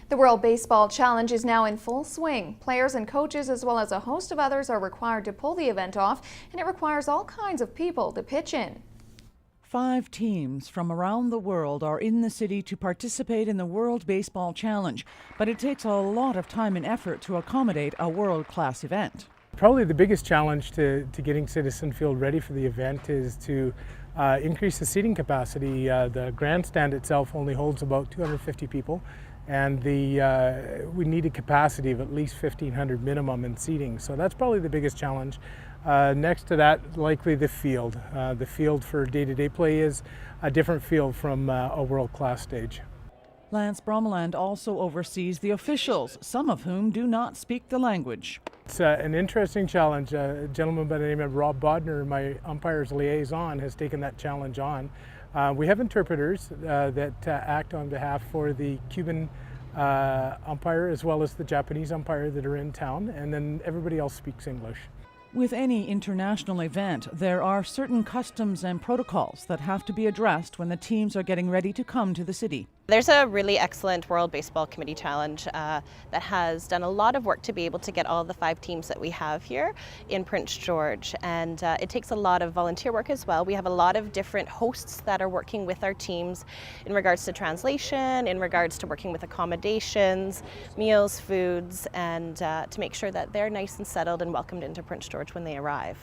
The World Baseball Challenge is now in full swing. Players and coaches, as well as a host of others, are required to pull the event off, and it requires all kinds of people to pitch in. 5 teams from around the world are in the city to participate in the World Baseball Challenge, but it takes a lot of time and effort to accommodate a world-class event. Probably the biggest challenge to getting Citizen Field ready for the event is to increase the seating capacity. The grandstand itself only holds about 250 people, and we need a capacity of at least 1,500 minimum in seating. So that's probably the biggest challenge. Next to that, likely the field. The field for day-to-day play is a different field from a world-class stage. Lance Brommeland also oversees the officials, some of whom do not speak the language. It's an interesting challenge. A gentleman by the name of Rob Bodner, my umpire's liaison, has taken that challenge on. We have interpreters that act on behalf for the Cuban umpire as well as the Japanese umpire that are in town, and then everybody else speaks English. With any international event, there are certain customs and protocols that have to be addressed when the teams are getting ready to come to the city. There's a really excellent World Baseball Committee Challenge that has done a lot of work to be able to get all the 5 teams that we have here in Prince George, and it takes a lot of volunteer work as well. We have a lot of different hosts that are working with our teams in regards to translation, in regards to working with accommodations, meals, foods, and to make sure that they're nice and settled and welcomed into Prince George when they arrive.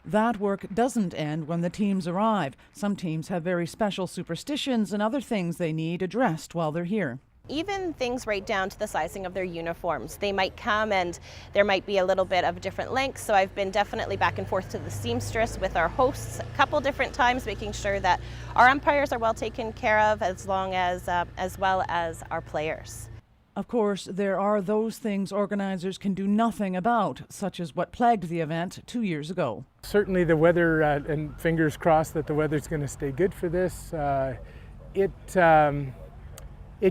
That work doesn't end when the teams arrive. Some teams have very special superstitions and other things they need addressed while they're here. Even things right down to the sizing of their uniforms. They might come and there might be a little bit of different lengths, so I've been definitely back and forth to the seamstress with our hosts a couple different times, making sure that our umpires are well taken care of as well as our players. Of course, there are those things organizers can do nothing about, such as what plagued the event 2 years ago. Certainly the weather, and fingers crossed that the weather's going to stay good for this. It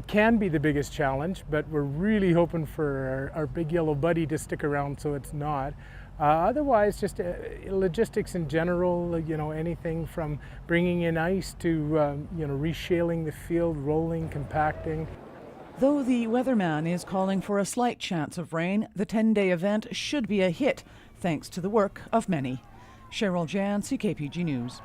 can be the biggest challenge, but we're really hoping for our big yellow buddy to stick around so it's not. Otherwise, just logistics in general, anything from bringing in ice to, reshaling the field, rolling, compacting. Though the weatherman is calling for a slight chance of rain, the 10-day event should be a hit, thanks to the work of many. Cheryl Jan, CKPG News.